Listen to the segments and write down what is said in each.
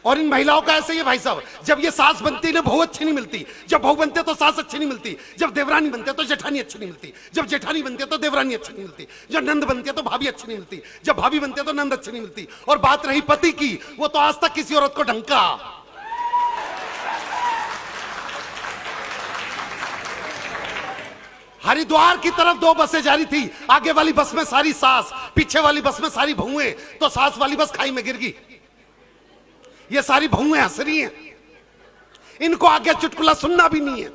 और इन महिलाओं का ऐसे ही है भाई साहब, जब ये सास बनती ना बहू अच्छी नहीं मिलती, जब बहू बनते तो सास अच्छी नहीं मिलती, जब देवरानी बनते तो जेठानी अच्छी नहीं मिलती, जब जेठानी बनती तो देवरानी अच्छी नहीं मिलती, जब नंद बनती तो भाभी अच्छी नहीं मिलती, जब भाभी बनती तो नंद अच्छी नहीं मिलती। और बात रही पति की, वो तो आज तक किसी औरत को ढंका। हरिद्वार की तरफ 2 बसें जा रही थी, आगे वाली बस में सारी सास, पीछे वाली बस में सारी बहुएं, तो सास वाली बस खाई में गिर गई। ये सारी बहुएं हंस रही हैं, इनको आगे चुटकुला सुनना भी नहीं है,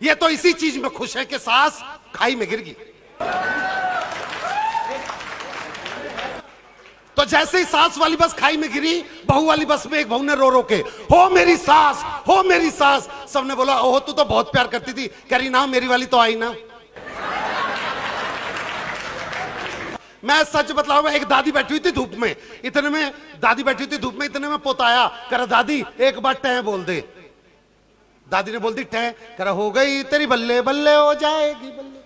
ये तो इसी चीज में खुश है कि सास खाई में गिर गई। तो जैसे ही सास वाली बस खाई में गिरी, बहू वाली बस में एक बहू ने रो रो के, हो मेरी सास, हो मेरी सास। सबने बोला ओह तू तो बहुत प्यार करती थी। कह रही ना मेरी वाली तो आई ना। मैं सच बतलाऊं, एक दादी बैठी हुई थी धूप में, इतने में दादी बैठी हुई थी धूप में, इतने में पोता आया, कह रहा दादी एक बार टह बोल दे। दादी ने बोल दी टह, कह रहा हो गई तेरी बल्ले बल्ले हो जाएगी बल्ले।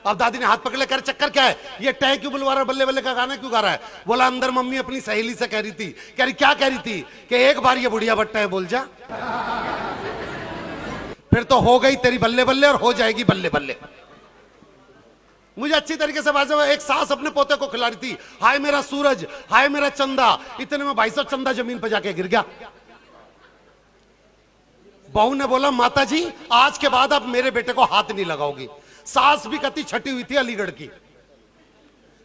अब दादी ने हाथ पकड़ लिया, कह रहा चक्कर क्या है, ये टह क्यों बुलवा रहा, बल्ले बल्ले का गाना क्यों गा रहा है। बोला अंदर मम्मी अपनी सहेली से कह रही थी। कह रही क्या कह रही थी, कि एक बार ये बुढ़िया बट्टा है बोल जा, फिर तो हो गई तेरी बल्ले बल्ले और हो जाएगी बल्ले बल्ले। मुझे अच्छी तरीके से बात, एक सास अपने पोते को खिला रही थी, हाय मेरा सूरज, हाय मेरा चंदा। इतने में भाई साहब चंदा जमीन पर जाके गिर गया। बहू ने बोला माता जी आज के बाद आप मेरे बेटे को हाथ नहीं लगाओगी। सास भी कति छटी हुई थी अलीगढ़ की।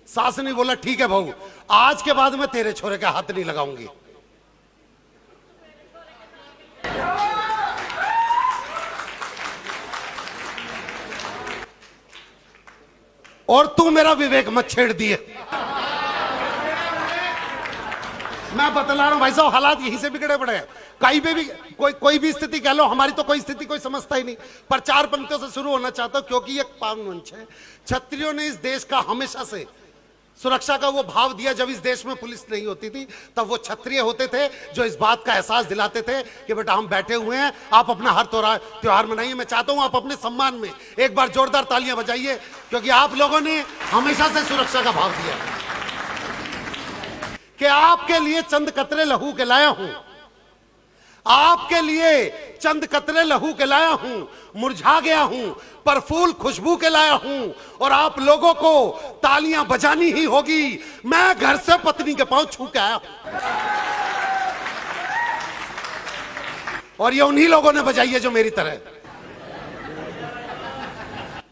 सास ने बोला ठीक है बहू, आज के बाद मैं तेरे छोरे का हाथ नहीं लगाऊंगी। और तू मेरा विवेक मत छेड़ दिए। मैं बतला रहा हूं भाई साहब, हालात यहीं से बिगड़े पड़े हैं। कहीं पे भी कोई भी स्थिति कह लो, हमारी तो कोई स्थिति कोई समझता ही नहीं। पर 4 पंक्तियों से शुरू होना चाहता हूं, क्योंकि ये पावन मंच है। क्षत्रियों ने इस देश का हमेशा से सुरक्षा का वो भाव दिया। जब इस देश में पुलिस नहीं होती थी तब वो क्षत्रिय होते थे जो इस बात का एहसास दिलाते थे कि बेटा हम बैठे हुए हैं, आप अपना हर त्योहार मनाइए। मैं चाहता हूं आप अपने सम्मान में एक बार जोरदार तालियां बजाइए, क्योंकि आप लोगों ने हमेशा से सुरक्षा का भाव दिया कि आपके लिए चंद कतरे लहू के लाया हूं, आपके लिए चंद कतरे लहू के लाया हूं, मुरझा गया हूं पर फूल खुशबू के लाया हूं, और आप लोगों को तालियां बजानी ही होगी। मैं घर से पत्नी के पांव छू के आया हूं, और ये उन्हीं लोगों ने बजाई है जो मेरी तरह।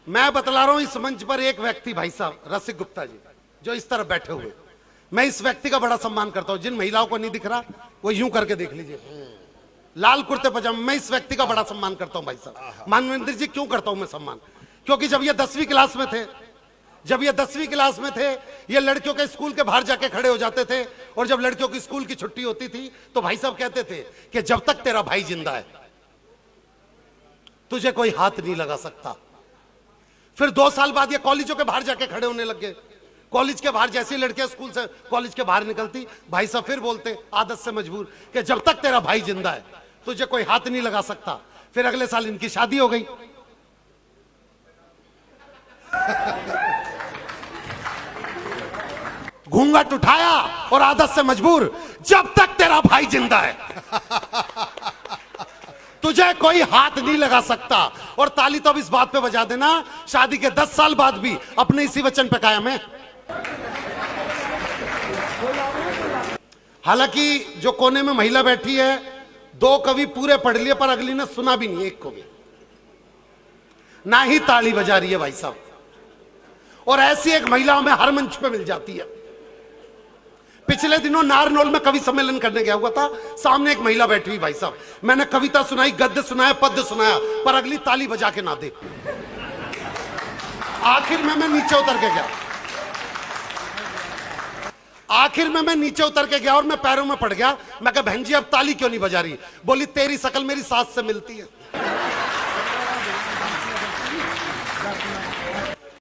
मैं बतला रहा हूं इस मंच पर एक व्यक्ति भाई साहब रसिक गुप्ता जी जो इस तरफ बैठे हुए, मैं इस व्यक्ति का बड़ा सम्मान करता हूं। जिन महिलाओं को नहीं दिख रहा वो यूं करके देख लीजिए, लाल कुर्ते पजामे। मैं इस व्यक्ति का बड़ा सम्मान करता हूं भाई साहब। मानवेंद्र जी क्यों करता हूं मैं सम्मान, क्योंकि जब ये 10वीं क्लास में थे, ये लड़कियों के स्कूल के बाहर जाके खड़े हो जाते थे, और जब लड़कियों की स्कूल की छुट्टी होती थी तो भाई साहब कहते थे कि जब तक तेरा भाई जिंदा है तुझे कोई हाथ नहीं लगा सकता। फिर 2 साल बाद ये कॉलेजों के बाहर जाके खड़े होने लग गए। कॉलेज के बाहर जैसी लड़कियां स्कूल से कॉलेज के बाहर निकलती, भाई साहब फिर बोलते आदत से मजबूर कि जब तक तेरा भाई जिंदा है तुझे कोई हाथ नहीं लगा सकता। फिर अगले साल इनकी शादी हो गई। घूंघट उठाया और आदत से मजबूर, जब तक तेरा भाई जिंदा है तुझे कोई हाथ नहीं लगा सकता। और ताली तो अब इस बात पे बजा देना, शादी के 10 साल बाद भी अपने इसी वचन पे कायम है। हालांकि जो कोने में महिला बैठी है, 2 कवि पूरे पढ़ लिए पर अगली ने सुना भी नहीं एक को भी, ना ही ताली बजा रही है भाई साहब। और ऐसी एक महिला हमें हर मंच पे मिल जाती है। पिछले दिनों नारनौल में कवि सम्मेलन करने गया हुआ था, सामने एक महिला बैठी हुई भाई साहब, मैंने कविता सुनाई, गद्य सुनाया, पद्य सुनाया, पर अगली ताली बजा के ना दे। आखिर में मैं नीचे उतर के गया, और मैं पैरों में पड़ गया। मैं कहा बहन जी अब ताली क्यों नहीं बजा रही। बोली तेरी शकल मेरी सास से मिलती है।